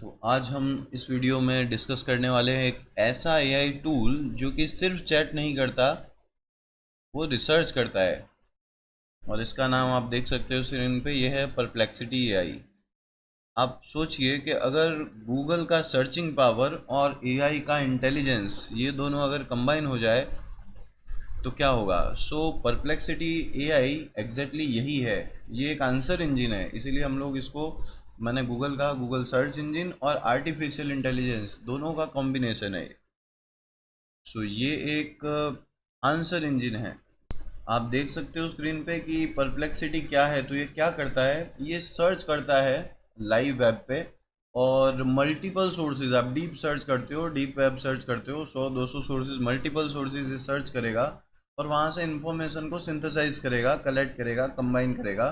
तो आज हम इस वीडियो में डिस्कस करने वाले हैं एक ऐसा एआई टूल जो कि सिर्फ चैट नहीं करता, वो रिसर्च करता है। और इसका नाम आप देख सकते हो स्क्रीन पे, यह है परप्लेक्सिटी एआई। आप सोचिए कि अगर गूगल का सर्चिंग पावर और एआई का इंटेलिजेंस ये दोनों अगर कंबाइन हो जाए तो क्या होगा। परप्लेक्सिटी एआई एग्जैक्टली यही है। ये एक आंसर इंजन है, इसीलिए हम लोग इसको, मैंने गूगल का गूगल सर्च इंजन और आर्टिफिशियल इंटेलिजेंस दोनों का कॉम्बिनेशन है। ये एक आंसर इंजन है। आप देख सकते हो स्क्रीन पे कि परप्लेक्सिटी क्या है। तो ये क्या करता है, ये सर्च करता है लाइव वेब पे और मल्टीपल सोर्सेज। आप डीप सर्च करते हो, डीप वेब सर्च करते हो, 100-200 सोर्सेज, मल्टीपल सोर्सेज ये सर्च करेगा और वहाँ से इंफॉर्मेशन को सिंथेसाइज करेगा, कलेक्ट करेगा, कंबाइन करेगा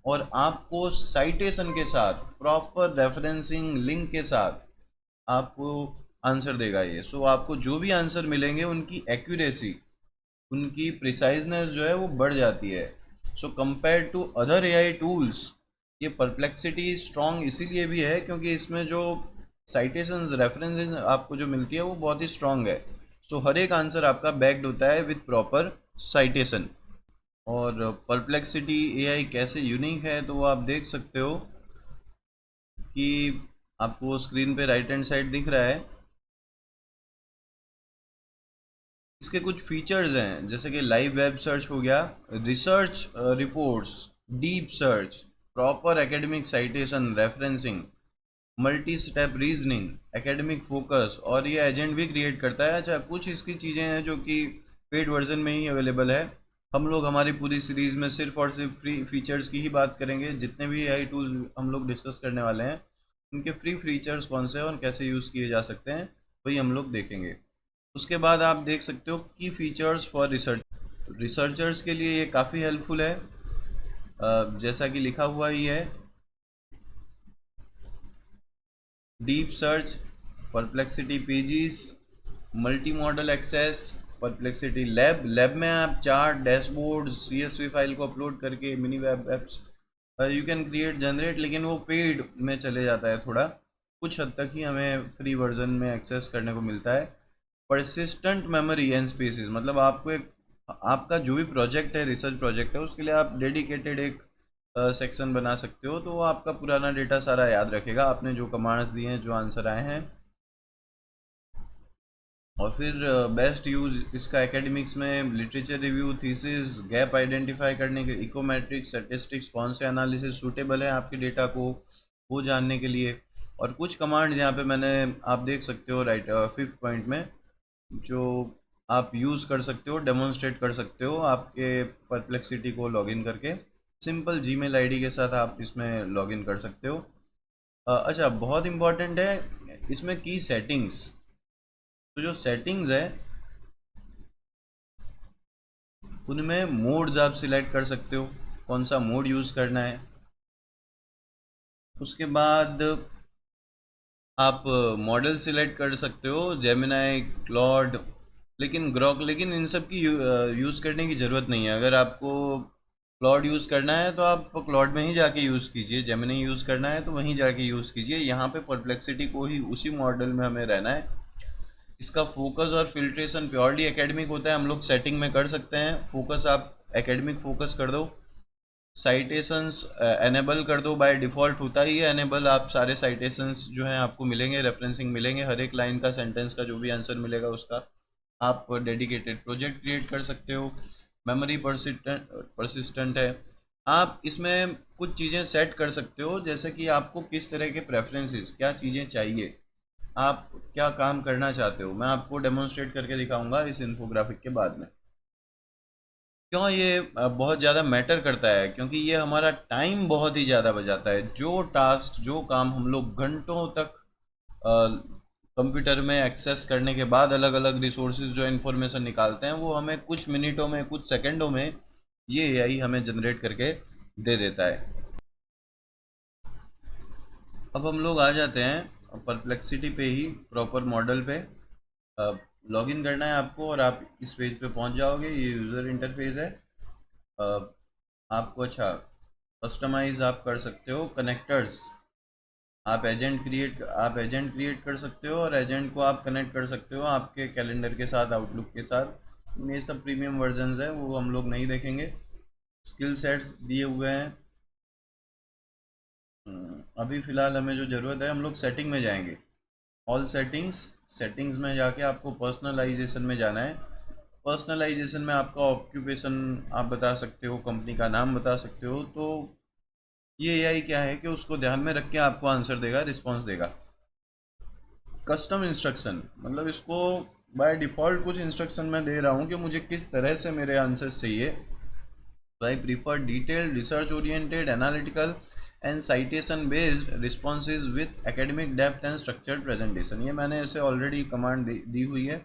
और आपको साइटेशन के साथ, प्रॉपर रेफरेंसिंग लिंक के साथ आपको आंसर देगा ये। आपको जो भी आंसर मिलेंगे उनकी एक्यूरेसी, उनकी प्रिसाइजनेस जो है वो बढ़ जाती है। Compare to other AI tools, ये परप्लेक्सिटी स्ट्रॉन्ग इसीलिए भी है क्योंकि इसमें जो साइटेशंस, रेफरेंसेस आपको जो मिलती है वो बहुत ही स्ट्रॉन्ग है। हर एक आंसर आपका बैक्ड होता है विद प्रॉपर साइटेशन। और परप्लेक्सिटी एआई कैसे यूनिक है तो वो आप देख सकते हो कि आपको स्क्रीन पे राइट हैंड साइड दिख रहा है। इसके कुछ फीचर्स हैं जैसे कि लाइव वेब सर्च हो गया, research reports, deep search, proper academic citation, referencing, multi step reasoning, academic focus, और ये एजेंट भी क्रिएट करता है। अच्छा, कुछ इसकी चीज़ें हैं जो कि पेड वर्जन में ही अवेलेबल है। हम लोग हमारी पूरी सीरीज़ में सिर्फ और सिर्फ फ्री फीचर्स की ही बात करेंगे। जितने भी एआई टूल्स हम लोग डिस्कस करने वाले हैं उनके फ्री फीचर्स कौन से हैं और कैसे यूज़ किए जा सकते हैं वही हम लोग देखेंगे। उसके बाद आप देख सकते हो की फीचर्स फॉर रिसर्चर्स के लिए ये काफ़ी हेल्पफुल है। जैसा कि लिखा हुआ ही है, deep search, Perplexity pages, multi modal access, Perplexity lab. Lab में आप चार्ट, डैशबोर्ड, CSV फाइल को अपलोड करके mini web apps you can create, generate, लेकिन वो पेड में चले जाता है थोड़ा। कुछ हद तक ही हमें फ्री वर्जन में एक्सेस करने को मिलता है। परसिस्टेंट मेमोरी एंड स्पेसेस, मतलब आपको एक, आपका जो भी प्रोजेक्ट है, रिसर्च प्रोजेक्ट है, उसके लिए आप डेडिकेटेड एक सेक्शन बना सकते हो। तो वो आपका पुराना डेटा सारा याद रखेगा, आपने जो कमांड्स दिए हैं, जो आंसर आए हैं। और फिर बेस्ट यूज़ इसका एकेडमिक्स में, literature review, thesis, gap identify करने के, इकोमेट्रिक्स, स्टैटिस्टिक्स, कौन से एनालिसिस सूटेबल है आपके डेटा को वो जानने के लिए। और कुछ कमांड यहाँ पे मैंने, आप देख सकते हो राइट 5th पॉइंट में, जो आप यूज़ कर सकते हो, डेमोन्स्ट्रेट कर सकते हो आपके परप्लेक्सिटी को लॉगिन करके। सिंपल जीमेल आईडी के साथ आप इसमें लॉगिन कर सकते हो। अच्छा, बहुत इंपॉर्टेंट है इसमें की सेटिंग्स। तो जो सेटिंग्स है उनमें मोड्स आप सिलेक्ट कर सकते हो, कौन सा मोड यूज़ करना है। उसके बाद आप मॉडल सिलेक्ट कर सकते हो, जेमिनाई, क्लॉड, लेकिन ग्रॉक, लेकिन इन सब की यूज़ करने की ज़रूरत नहीं है। अगर आपको क्लॉड यूज़ करना है तो आप क्लॉड में ही जाके यूज़ कीजिए, जेमिनी यूज़ करना है तो वहीं जाके यूज़ कीजिए। यहाँ पे परप्लेक्सिटी को ही उसी मॉडल में हमें रहना है। इसका फोकस और फिल्ट्रेशन प्योरली एकेडमिक होता है, हम लोग सेटिंग में कर सकते हैं। फोकस आप एकेडमिक फोकस कर दो, साइटेशंस एनेबल कर दो, बाय डिफ़ॉल्ट होता ही है एनेबल। आप सारे साइटेशंस जो हैं आपको मिलेंगे, रेफरेंसिंग मिलेंगे, हर एक लाइन का, सेंटेंस का जो भी आंसर मिलेगा उसका आप डेडिकेटेड प्रोजेक्ट क्रिएट कर सकते हो। मेमोरी परसिस्टेंट है। आप इसमें कुछ चीज़ें सेट कर सकते हो, जैसे कि आपको किस तरह के प्रेफरेंसेस, क्या चीज़ें चाहिए, आप क्या काम करना चाहते हो। मैं आपको डेमोन्स्ट्रेट करके दिखाऊंगा इस इन्फोग्राफिक के बाद में। क्यों ये बहुत ज़्यादा मैटर करता है, क्योंकि ये हमारा टाइम बहुत ही ज़्यादा बचाता है। जो टास्क, जो काम हम लोग घंटों तक कंप्यूटर में एक्सेस करने के बाद अलग अलग रिसोर्सेज जो इन्फॉर्मेशन निकालते हैं, वो हमें कुछ मिनटों में, कुछ सेकंडों में ये एआई हमें जनरेट करके दे देता है। अब हम लोग आ जाते हैं परप्लेक्सिटी पे ही, प्रॉपर मॉडल पे। लॉगिन करना है आपको और आप इस पेज पे पहुंच जाओगे। ये यूज़र इंटरफेस है। अ, आपको, अच्छा, कस्टमाइज आप कर सकते हो कनेक्टर्स। आप एजेंट क्रिएट कर सकते हो और एजेंट को आप कनेक्ट कर सकते हो आपके कैलेंडर के साथ, आउटलुक के साथ। ये सब प्रीमियम वर्जन्स है, वो हम लोग नहीं देखेंगे। स्किल सेट्स दिए हुए हैं। अभी फ़िलहाल हमें जो ज़रूरत है, हम लोग सेटिंग में जाएंगे। ऑल सेटिंग्स में जाके आपको पर्सनलाइजेशन में जाना है। पर्सनलाइजेशन में आपका ऑक्यूपेशन आप बता सकते हो, कंपनी का नाम बता सकते हो। तो ये एआई क्या है कि उसको ध्यान में रख के आपको आंसर देगा, रिस्पॉन्स देगा। कस्टम इंस्ट्रक्शन मतलब इसको बाय डिफ़ॉल्ट कुछ इंस्ट्रक्शन मैं दे रहा हूँ कि मुझे किस तरह से मेरे आंसर्स चाहिए। So I prefer detailed, research-oriented, analytical and citation-based responses with academic depth and structured presentation। ये मैंने इसे ऑलरेडी कमांड दी हुई है।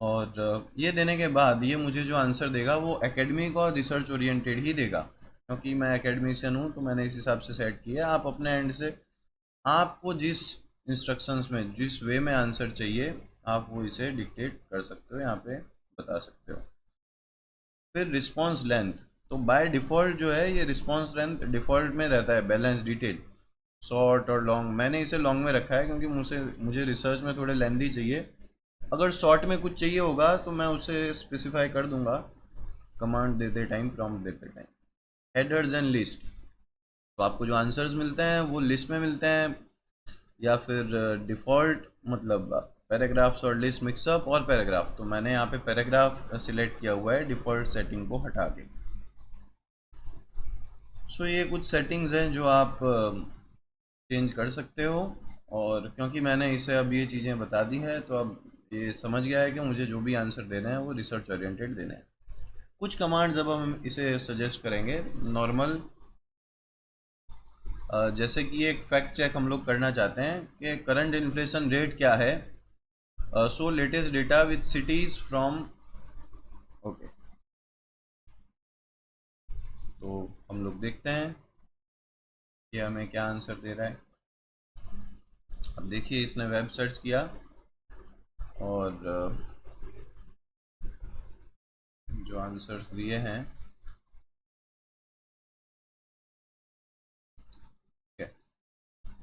और ये देने के बाद ये मुझे जो आंसर देगा वो एकेडमिक और रिसर्च ओरिएंटेड ही देगा, क्योंकि मैं एकेडमिशियन हूँ तो मैंने इस हिसाब से सेट किया है। आप अपने एंड से आपको जिस इंस्ट्रक्शंस में, जिस वे में आंसर चाहिए, आप वो इसे डिक्टेट कर सकते हो, यहाँ पे बता सकते हो। फिर रिस्पॉन्स लेंथ, तो बाय डिफ़ॉल्ट जो है ये रिस्पॉन्स लेंथ डिफ़ॉल्ट में रहता है बैलेंस डिटेल, शॉर्ट और लॉन्ग। मैंने इसे लॉन्ग में रखा है क्योंकि मुझे रिसर्च में थोड़े लेंथी चाहिए। अगर शॉर्ट में कुछ चाहिए होगा तो मैं उसे स्पेसिफाई कर दूंगा कमांड देते टाइम, प्रॉम्प्ट देते टाइम। हेडर्स एंड लिस्ट, तो आपको जो आंसर्स मिलते हैं वो लिस्ट में मिलते हैं या फिर डिफ़ॉल्ट, मतलब पैराग्राफ्स और लिस्ट मिक्सअप और पैराग्राफ। तो मैंने यहाँ पे पैराग्राफ सिलेक्ट किया हुआ है डिफ़ॉल्ट सेटिंग को हटा के। सो ये कुछ सेटिंग्स हैं जो आप चेंज कर सकते हो। और क्योंकि मैंने इसे अब ये चीज़ें बता दी है तो अब ये समझ गया है कि मुझे जो भी आंसर देने हैं वो रिसर्च ओरिएंटेड देने हैं। कुछ कमांड्स अब हम इसे सजेस्ट करेंगे नॉर्मल, जैसे कि एक फैक्ट चेक हम लोग करना चाहते हैं कि करंट इन्फ्लेशन रेट क्या है। So latest data with cities from, okay, तो हम लोग देखते हैं कि हमें क्या आंसर दे रहा है। अब देखिए इसने वेब सर्च किया और जो आंसर्स दिए हैं,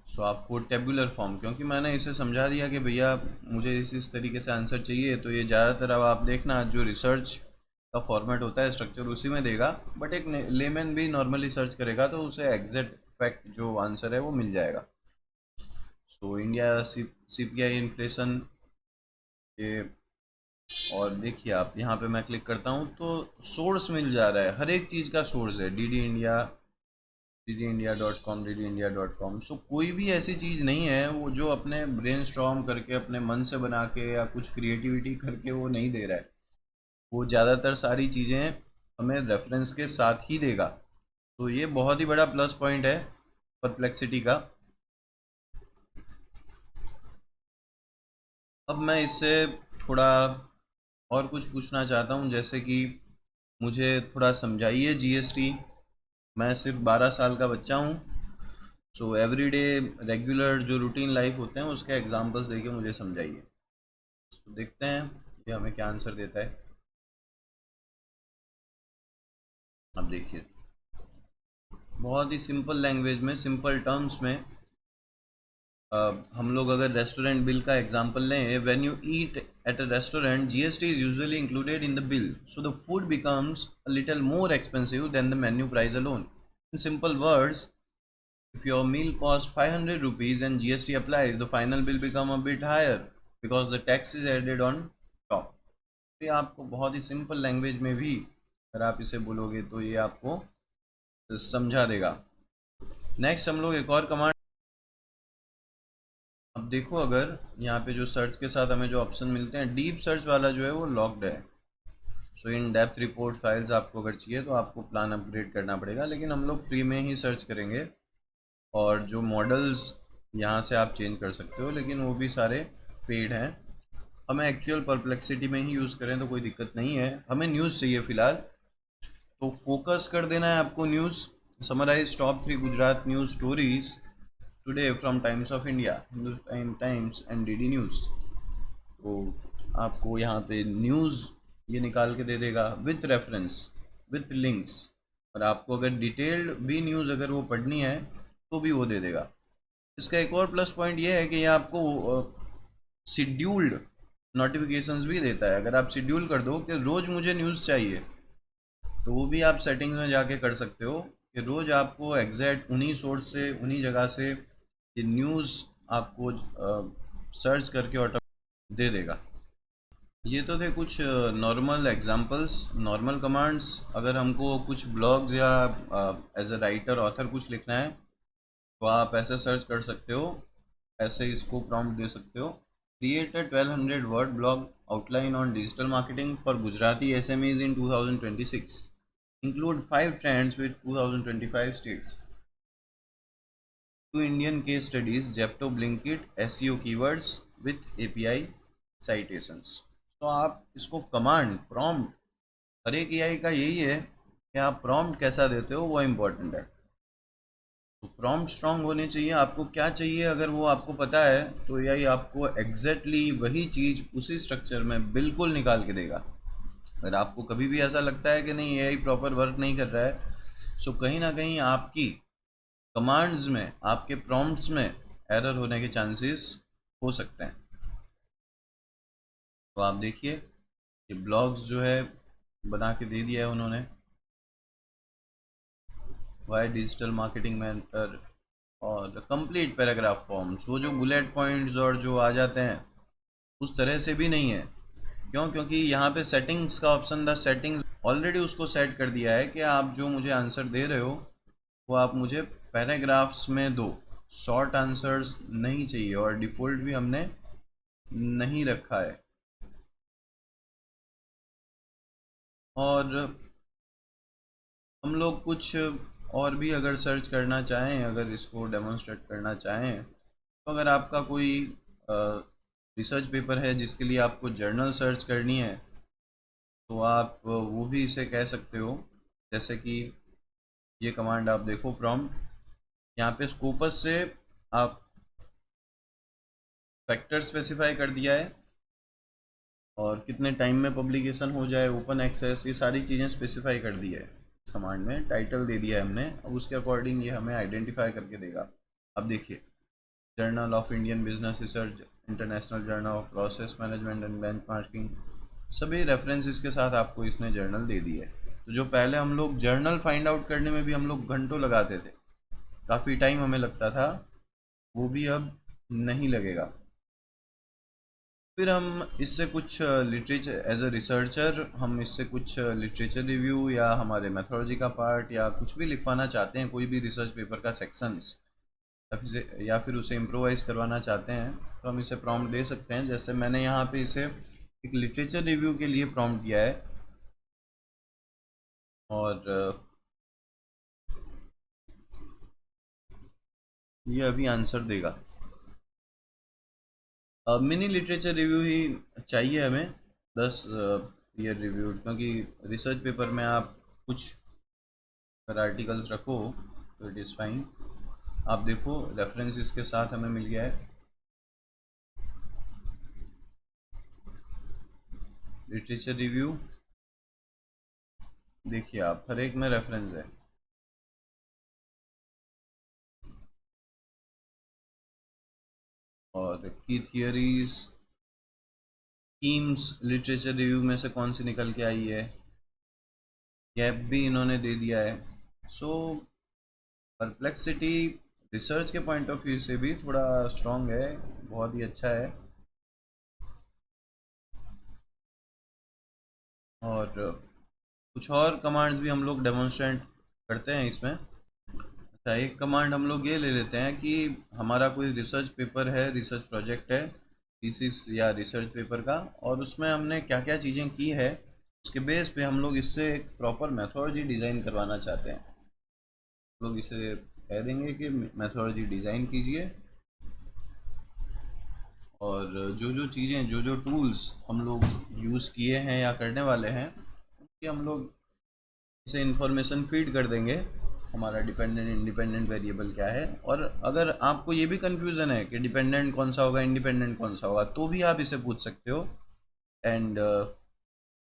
सो आपको टेबुलर फॉर्म, क्योंकि मैंने इसे समझा दिया कि भैया मुझे इस तरीके से आंसर चाहिए, तो ये ज़्यादातर अब आप देखना जो रिसर्च का फॉर्मेट होता है स्ट्रक्चर उसी में देगा। बट एक लेमैन भी नॉर्मली सर्च करेगा तो उसे एग्जैक्ट फैक्ट जो आंसर है वो मिल जाएगा। सो इंडिया सीपीआई इन्फ्लेशन के, और देखिए आप यहाँ पे मैं क्लिक करता हूँ तो सोर्स मिल जा रहा है, हर एक चीज़ का सोर्स है। ddindia.com। सो कोई भी ऐसी चीज़ नहीं है वो जो अपने ब्रेनस्टॉर्म करके अपने मन से बना के या कुछ क्रिएटिविटी करके वो नहीं दे रहा है। वो ज़्यादातर सारी चीज़ें हमें रेफरेंस के साथ ही देगा। तो ये बहुत ही बड़ा प्लस पॉइंट है परप्लेक्सिटी का। अब मैं इससे थोड़ा और कुछ पूछना चाहता हूँ, जैसे कि मुझे थोड़ा समझाइए जीएसटी। मैं सिर्फ 12 साल का बच्चा हूँ। सो एवरीडे रेगुलर जो रूटीन लाइफ होते हैं उसके एग्जांपल्स देके मुझे समझाइए। तो देखते हैं कि हमें क्या आंसर देता है। अब देखिए बहुत ही सिंपल लैंग्वेज में, सिंपल टर्म्स में, हम लोग अगर रेस्टोरेंट बिल का एग्जांपल लें, when you eat at a restaurant GST is usually included in the bill, so the food becomes a little more expensive than the menu price alone. In simple words, if your meal cost 500 rupees and GST applies, the final bill become a bit higher because the tax is added on top। ये आपको बहुत ही simple language में भी अगर आप इसे बोलोगे तो ये आपको समझा देगा। नेक्स्ट हम लोग एक और कमांड, अब देखो अगर यहाँ पे जो सर्च के साथ हमें जो ऑप्शन मिलते हैं, डीप सर्च वाला जो है वो लॉक्ड है। सो इन डेप्थ रिपोर्ट फाइल्स आपको अगर चाहिए तो आपको प्लान अपग्रेड करना पड़ेगा, लेकिन हम लोग फ्री में ही सर्च करेंगे। और जो मॉडल्स यहाँ से आप चेंज कर सकते हो, लेकिन वो भी सारे पेड हैं। हमें एक्चुअल परप्लेक्सिटी में ही यूज़ करें तो कोई दिक्कत नहीं है। हमें न्यूज़ चाहिए फ़िलहाल, तो फोकस कर देना है आपको news. Summarise top 3 Gujarat news stories today from Times of India, Hindustan Times and DD news. तो आपको यहाँ पे न्यूज़ ये निकाल के दे देगा विथ रेफरेंस, विथ लिंक्स। और आपको अगर डिटेल्ड भी न्यूज़ अगर वो पढ़नी है तो भी वो दे देगा। इसका एक और प्लस पॉइंट ये है कि ये आपको शेड्यूल्ड नोटिफिकेशंस भी देता है। अगर आप शेड्यूल कर दो कि रोज़ मुझे न्यूज़ चाहिए, तो वो भी आप सेटिंग्स में जाके कर सकते हो कि रोज़ आपको एग्जैक्ट उन्हीं सोर्स से, उन्हीं जगह से ये न्यूज़ आपको सर्च करके ऑटो दे देगा। ये तो थे कुछ नॉर्मल एग्जांपल्स, नॉर्मल कमांड्स। अगर हमको कुछ ब्लॉग्स या एज अ राइटर ऑथर कुछ लिखना है, तो आप ऐसे सर्च कर सकते हो, ऐसे इसको प्रॉम्प्ट दे सकते हो। Create a 1200 word blog outline on digital marketing for Gujarati SMEs in 2026, include 5 trends with 2025 states, 2 Indian case studies, Zepto, Blinkit, SEO keywords with API citations. तो आप इसको कमांड प्रॉम्प्ट, हर एक एआई का यही है कि आप प्रॉम्प्ट कैसा देते हो वो इम्पोर्टेंट है। तो प्रॉम्प्ट स्ट्रांग होने चाहिए। आपको क्या चाहिए अगर वो आपको पता है, तो एआई आपको एग्जैक्टली वही चीज़ उसी स्ट्रक्चर में बिल्कुल निकाल के देगा। अगर आपको कभी भी ऐसा लगता है कि नहीं एआई प्रॉपर वर्क नहीं कर रहा है, सो कहीं ना कहीं आपकी कमांड्स में, आपके प्रॉम्प्ट्स में एरर होने के चांसेस हो सकते हैं। तो आप देखिए, ये ब्लॉग्स जो है बना के दे दिया है उन्होंने, वाई डिजिटल मार्केटिंग मेंटर और कंप्लीट पैराग्राफ फॉर्म्स। वो जो बुलेट पॉइंट्स और जो आ जाते हैं उस तरह से भी नहीं है। क्यों? क्योंकि यहाँ पे सेटिंग्स का ऑप्शन था, सेटिंग्स ऑलरेडी उसको सेट कर दिया है कि आप जो मुझे आंसर दे रहे हो वो आप मुझे पैराग्राफ्स में दो, शॉर्ट आंसर्स नहीं चाहिए, और डिफ़ॉल्ट भी हमने नहीं रखा है। और हम लोग कुछ और भी अगर सर्च करना चाहें, अगर इसको डेमोन्स्ट्रेट करना चाहें, तो अगर आपका कोई रिसर्च पेपर है जिसके लिए आपको जर्नल सर्च करनी है, तो आप वो भी इसे कह सकते हो। जैसे कि ये कमांड आप देखो, प्रॉम्प्ट, यहाँ पे स्कोपस से आप फैक्टर स्पेसिफाई कर दिया है, और कितने टाइम में पब्लिकेशन हो जाए, ओपन एक्सेस, ये सारी चीज़ें स्पेसिफाई कर दी है इस कमांड में। टाइटल दे दिया है हमने, अब उसके अकॉर्डिंग ये हमें आइडेंटिफाई करके देगा। अब देखिए, journal of Indian business research, international journal of process management and benchmarking, सभी रेफरेंसेस के साथ आपको इसने जर्नल दे दी है। तो जो पहले हम लोग जर्नल फाइंड आउट करने में भी हम लोग घंटों लगाते थे, काफ़ी टाइम हमें लगता था, वो भी अब नहीं लगेगा। फिर हम इससे कुछ लिटरेचर, एज अ रिसर्चर हम इससे कुछ लिटरेचर रिव्यू या हमारे मेथोडोलॉजी का पार्ट या कुछ भी लिखवाना चाहते हैं, कोई भी रिसर्च पेपर का सेक्शंस, या फिर उसे इम्प्रोवाइज करवाना चाहते हैं, तो हम इसे प्रॉम्प्ट दे सकते हैं। जैसे मैंने यहाँ पे इसे एक लिटरेचर रिव्यू के लिए प्रॉम्प्ट दिया है, और ये अभी आंसर देगा। मिनी लिटरेचर रिव्यू ही चाहिए हमें, 10 ईयर रिव्यू, क्योंकि रिसर्च पेपर में आप कुछ अगर आर्टिकल्स रखो तो इट इज़ फाइन। आप देखो, रेफरेंस इसके साथ हमें मिल गया है, लिटरेचर रिव्यू। देखिए आप, हर एक में रेफरेंस है। और की थियरीज, कीम्स लिटरेचर रिव्यू में से कौन सी निकल के आई है, गैप भी इन्होंने दे दिया है। सो परप्लेक्सिटी रिसर्च के पॉइंट ऑफ व्यू से भी थोड़ा स्ट्रॉन्ग है, बहुत ही अच्छा है। और कुछ और कमांड्स भी हम लोग डेमोन्स्ट्रेट करते हैं इसमें। अच्छा, एक कमांड हम लोग ये ले लेते हैं कि हमारा कोई रिसर्च पेपर है, रिसर्च प्रोजेक्ट है, थीसिस या रिसर्च पेपर का, और उसमें हमने क्या क्या चीज़ें की है, उसके बेस पे हम लोग इससे एक प्रॉपर मेथोडोलॉजी डिज़ाइन करवाना चाहते हैं। लोग इसे कह देंगे कि मेथोडोलॉजी डिज़ाइन कीजिए, और जो जो चीज़ें, जो जो टूल्स हम लोग यूज़ किए हैं या करने वाले हैं, कि हम लोग इसे इंफॉर्मेशन फीड कर देंगे, हमारा डिपेंडेंट इंडिपेंडेंट वेरिएबल क्या है। और अगर आपको ये भी कन्फ्यूज़न है कि डिपेंडेंट कौन सा होगा, इंडिपेंडेंट कौन सा होगा, तो भी आप इसे पूछ सकते हो, and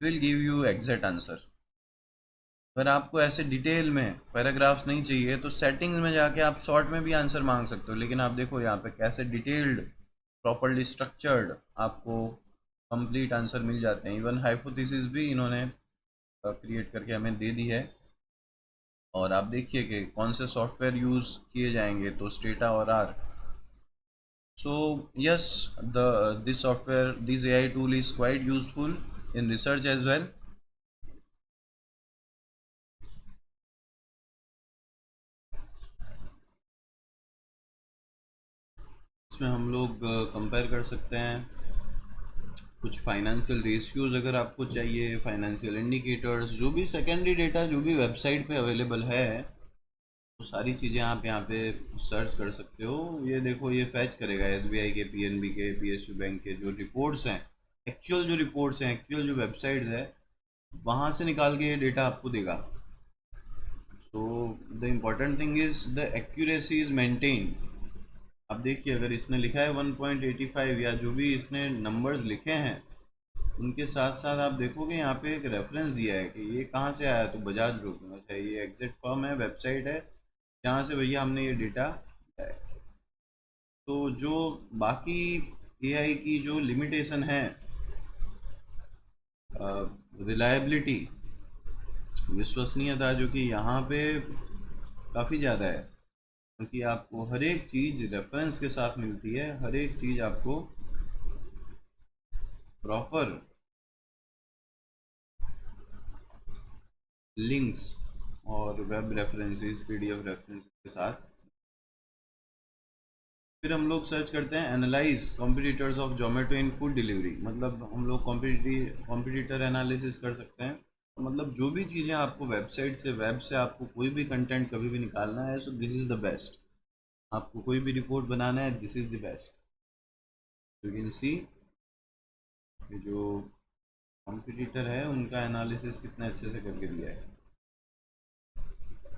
will give you exact answer. अगर आपको ऐसे डिटेल में पैराग्राफ्स नहीं चाहिए तो सेटिंग्स में जाके आप शॉर्ट में भी आंसर मांग सकते हो, लेकिन आप देखो यहाँ पे कैसे डिटेल्ड प्रॉपर्ली स्ट्रक्चर्ड आपको कंप्लीट आंसर मिल जाते हैं। इवन हाइपोथेसिस भी इन्होंने क्रिएट करके हमें दे दी है। और आप देखिए कि कौन से सॉफ्टवेयर यूज़ किए जाएंगे, तो स्टेटा और are. So yes, this software, this AI tool is quite useful in research as well. इसमें हम लोग कंपेयर कर सकते हैं कुछ फाइनेंशियल रेशियोज अगर आपको चाहिए, फाइनेंशियल इंडिकेटर्स, जो भी सेकेंडरी डेटा जो भी वेबसाइट पे अवेलेबल है, तो सारी चीज़ें आप यहाँ पे सर्च कर सकते हो। ये देखो, ये फैच करेगा एसबीआई के, पीएनबी के, पीएसयू बैंक के जो रिपोर्ट्स हैं, एक्चुअल जो रिपोर्ट्स हैं, एक्चुअल जो वेबसाइट्स है, वहाँ से निकाल के ये डेटा आपको देगा। So the important thing is the accuracy is maintain. अब देखिए, अगर इसने लिखा है 1.85 या जो भी इसने नंबर्स लिखे हैं, उनके साथ साथ आप देखोगे यहाँ पे एक रेफरेंस दिया है कि ये कहाँ से आया, तो बजाज ग्रुप में। अच्छा, ये एग्जिट फर्म है, वेबसाइट है जहाँ से भैया हमने ये डेटा लिया है। तो जो बाकी एआई की जो लिमिटेशन है, रिलायबिलिटी, विश्वसनीयता, जो कि यहाँ पे काफ़ी ज़्यादा है, क्योंकि आपको हर एक चीज़ रेफरेंस के साथ मिलती है, हर एक चीज़ आपको प्रॉपर लिंक्स और वेब रेफरेंसेस, पीडीएफ रेफरेंसेस के साथ। फिर हम लोग सर्च करते हैं analyse competitors of Zomato in food delivery. मतलब हम लोग कॉम्पिटिटर एनालिसिस कर सकते हैं। तो मतलब जो भी चीज़ें आपको वेबसाइट से, वेब से आपको कोई भी कंटेंट कभी भी निकालना है, so this is the best. आपको कोई भी रिपोर्ट बनाना है, this is the best. You can see जो कॉम्पिटिटर है उनका एनालिसिस कितने अच्छे से करके दिया है।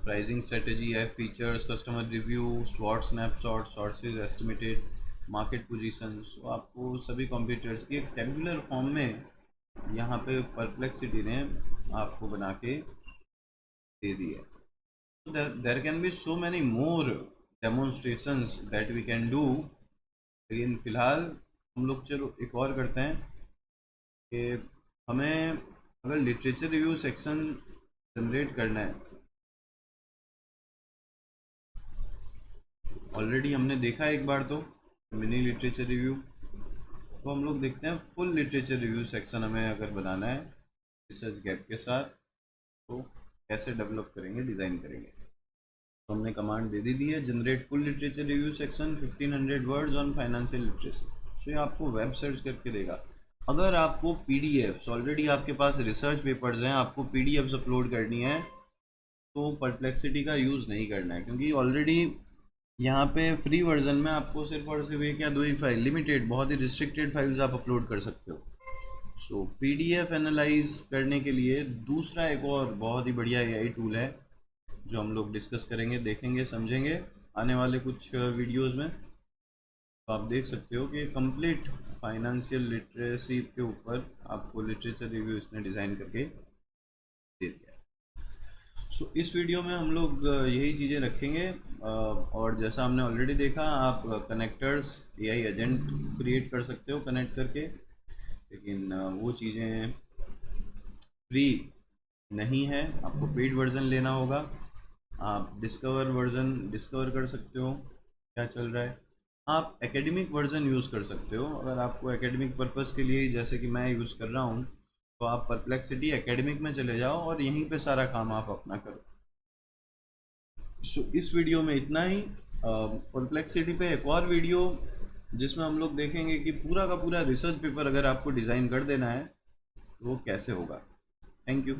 प्राइसिंग स्ट्रेटेजी है, फीचर्स, कस्टमर रिव्यू, स्वॉट snapshot, sources estimated, market positions. तो आपको सभी कॉम्पिटिटर्स की एक टेबुलर फॉर्म में यहाँ पे परप्लेक्सिटी ने आपको बना के दे दी है। There can be so many more demonstrations that we can do, लेकिन फ़िलहाल हम लोग चलो एक और करते हैं कि हमें अगर लिटरेचर रिव्यू सेक्शन जनरेट करना है, ऑलरेडी हमने देखा एक बार तो मिनी लिटरेचर रिव्यू, तो हम लोग देखते हैं फुल लिटरेचर रिव्यू सेक्शन हमें अगर बनाना है रिसर्च गैप के साथ, तो कैसे डेवलप करेंगे, डिज़ाइन करेंगे। तो हमने कमांड दे दी है, generate full literature review section 1500 words on financial literacy. तो ये आपको वेब सर्च करके देगा। अगर आपको पीडीएफ्स, ऑलरेडी आपके पास रिसर्च पेपर्स हैं, आपको पीडीएफ्स अपलोड करनी है, तो परप्लेक्सिटी का यूज़ नहीं करना है, क्योंकि ऑलरेडी यहाँ पे फ्री वर्जन में आपको सिर्फ और सिर्फ एक या दो ही फाइल, लिमिटेड, बहुत ही रिस्ट्रिक्टेड फाइल्स आप अपलोड कर सकते हो। सो पीडीएफ एनालाइज करने के लिए दूसरा एक और बहुत ही बढ़िया एआई टूल है जो हम लोग डिस्कस करेंगे, देखेंगे, समझेंगे आने वाले कुछ वीडियोस में। तो आप देख सकते हो कि कंप्लीट फाइनेंशियल लिटरेसी के ऊपर आपको लिटरेचर रिव्यू इसने डिज़ाइन करके दे दिया। सो इस वीडियो में हम लोग यही चीज़ें रखेंगे। और जैसा हमने ऑलरेडी देखा, आप कनेक्टर्स, एआई एजेंट क्रिएट कर सकते हो कनेक्ट करके, लेकिन वो चीज़ें फ्री नहीं है, आपको पेड वर्जन लेना होगा। आप डिस्कवर वर्जन डिस्कवर कर सकते हो क्या चल रहा है। आप एकेडमिक वर्जन यूज़ कर सकते हो, अगर आपको एकेडमिक पर्पज़ के लिए, जैसे कि मैं यूज़ कर रहा हूँ, तो आप परप्लेक्सिटी एकेडमिक में चले जाओ और यहीं पे सारा काम आप अपना करो। सो इस वीडियो में इतना ही। परप्लेक्सिटी पे एक और वीडियो जिसमें हम लोग देखेंगे कि पूरा का पूरा रिसर्च पेपर अगर आपको डिज़ाइन कर देना है तो वो कैसे होगा। Thank you.